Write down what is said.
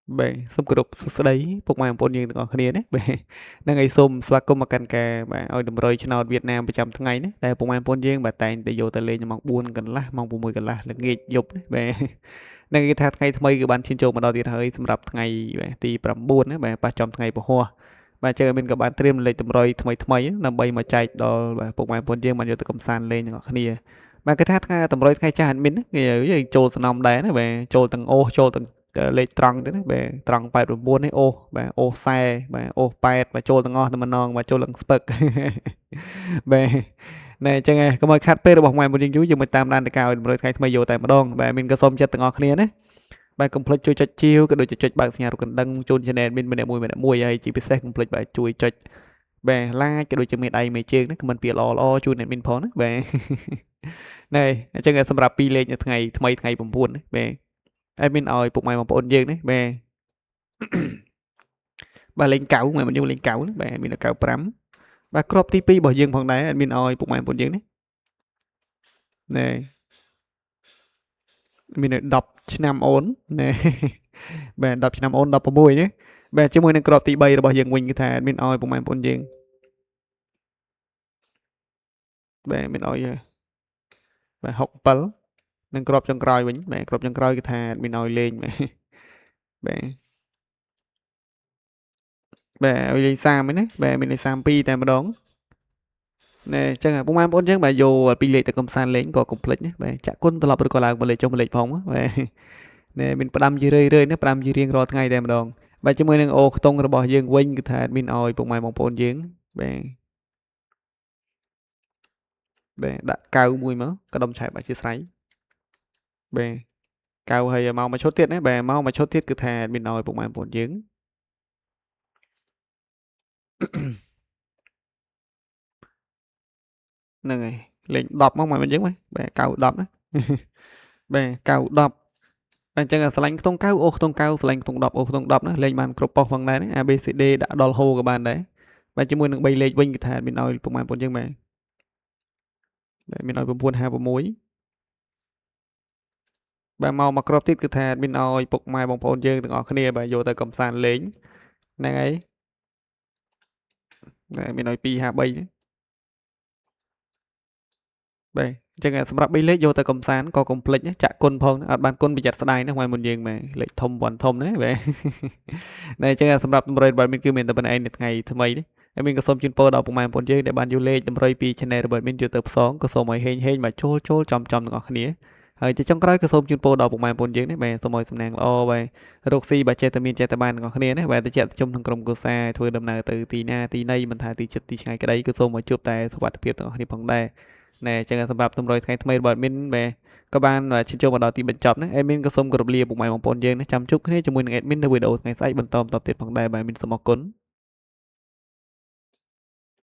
Bè, xong cột sụt đấy, phục mày một những tiếng Anh đấy, bè, năng ấy xôm xoa công mà cần kè, bè, ôi đầm rồi cho nó Việt Nam ประจำ ថ្ងៃ đấy, តែ phục mày một những បែតែងតែយកទៅលេងម៉ោង 4 កន្លះ ម៉ោង 6 កន្លះ ល្ងាចយប់ បែ នឹងគេថាថ្ងៃថ្មីគឺបានឈានចូលមកដល់ទៀតហើយសម្រាប់ថ្ងៃទី 9 ណាបាទប៉ះចំថ្ងៃពហុបាទចឹងមានក៏បានត្រៀមលេខតម្រុយថ្មីថ្មីដើម្បីមកចែកដល់ពុកម៉ែបងប្អូនយើងបានយកទៅកំសាន្តលេងទាំងអស់គ្នាបាទគេថាថ្ងៃតម្រុយថ្ងៃចាស់អត់មានគេយើងចូលសំណំដែរណាបាទចូលទាំងអូសចូលទាំងលេខត្រង់ទៅណាបាទត្រង់89នេះអូសបាទអូសខ្សែបាទអូស8បាទចូលទាំងអស់តែម្ដងបាទចូលឡើងស្ពឹកបាទណែចឹងកុំឲ្យខាត់ពេលរបស់ម៉ែមួយយើងយូរយើងមកតាមដានតកៅតម្រុយថ្ងៃថ្មីយកតែម្ដងបាទមានក៏សូមចិត្តទាំងអស់គ្នាណាបាទកុំភ្លេចជួយចុចជាវក៏ដូចជាចុចបើកសញ្ញារូបកណ្ដឹងជូន channel មានម្នាក់មួយហើយជាពិសេសកុំភ្លេចបាទជួយចុចបាទ like ក៏ដូចជាមេដៃមេជើងណា comment ពាក្យល្អៗជូន admin ផងណាបាទណែអញ្ចឹងសម្រាប់2លេខនៅថ្ងៃថ្មីថ្ងៃ9ណាបាទ admin ឲ្យពុកម៉ែបងប្អូនយើងណាបាទបាទលេខ9មិនយើងលេខ9ណាបាទមាន95បាទក្របទី2របស់យើងផងដែរ admin ឲ្យពុកម៉ែបងប្អូនយើងណាណែមាន10ឆ្នាំអូនណែបាទ10ឆ្នាំអូន16ណាបាទជាមួយនឹងក្របទី3របស់យើងវិញគឺថាមានឲ្យពុកម៉ែបងប្អូនយើងបាទមានឲ្យបាទ67នឹងក្របចុងក្រោយវិញបាទក្របចុងក្រោយគឺថាមានឲ្យលេងបាទបាទឲ្យលេង30ហ្នឹងណាបាទមានលេខ32តែម្ដងណែអញ្ចឹងពុកម៉ែបងប្អូនយើងបាទយកពីលេខទៅកំសាន្តលេងក៏កុំភ្លេចណាបាទចាក់គុណត្រឡប់ឬក៏ឡើងមកលេខចុះមកលេខផងបាទណែមានផ្ដាំជារឿយៗណាផ្ដាំជារៀងរាល់ថ្ងៃតែម្ដងបាទជាមួយនឹងអូខ្ទង់របស់យើងវិញគឺថាមានឲ្យពុកម៉ែបងប្អូនយើងបាទបាទដាក់កៅមួយមកក្ដុំឆែបអធិស្ស្រ័យបាទកៅហើយមកមួយឈុតទៀតណាបាទមកមួយឈុតទៀតគឺថាមានឲ្យពុកម៉ែបងប្អូនយើងហ្នឹងហើយលេខ10មកមកយើងបាទកៅ10ណាបាទកៅ10អញ្ចឹងស្រឡាញ់ខ្ទង់9អូខ្ទង់9ស្រឡាញ់ខ្ទង់10អូខ្ទង់10ណាលេខបានគ្រប់ប៉ុសផងដែរណា ABCD ដាក់ដល់ហូក៏បានដែរបាទជាមួយនឹង3លេខវិញគឺថាមានឲ្យពុកម៉ែបងប្អូនយើងបាទមានឲ្យ956បាទមកគ្រាប់ទៀតគឺថាមានឲ្យពុកម៉ែបងប្អូនយើងទាំងអស់គ្នាបាទយកទៅកំសាន្តលេងហ្នឹងហើយមានឲ្យ253បាទអញ្ចឹងសម្រាប់3លេខយកទៅកំសាន្តក៏កុំភ្លេចចាក់គុណផងអត់បានគុណប្រយ័ត្នស្ដាយណាស់មុនយើងបាទលេខធំប៉ុនធំណាបាទតែអញ្ចឹងសម្រាប់តម្រុយរបស់មានគឺមានតែប៉ុណ្្នឹងឯងថ្ងៃថ្មីនេះហើយមានក៏សូមជូនពរដល់ពុកម៉ែបងប្អូនយើងដែលបានយកលេខតម្រុយពី channel របស់មានយកទៅផ្សងក៏សូមឲ្យហេងមកចូលចំទាំងអស់គ្នាហើយជាចុងក្រោយក៏សូមជូនពរដល់ពុកម៉ែបងប្អូនយើងនេះបាទសូមឲ្យសំណាងល្អបាទរកស៊ីបាទចេះតែមានចេះតែបានទាំងអស់គ្នាណាបាទតិចជុំក្នុងក្រុមគ្រួសារធ្វើដំណើរទៅទីណាទីណីមិនថាទីជិតទីឆ្ងាយក្តីក៏សូមឲ្យជួបតែសុខភាពទាំងអស់គ្នាផងដែរណែអញ្ចឹងសម្រាប់តម្រុយថ្ងៃថ្មីរបស់ admin បាទក៏បានឈានចូលមកដល់ទីបញ្ចប់ណា admin ក៏សូមគោរពលាពុកម៉ែបងប្អូនយើងណាចាំជួបគ្នាជាមួយនឹង admin នៅវីដេអូថ្ងៃស្អែកបន្តទៀតផងដែរបាទ admin សូមអរគុណ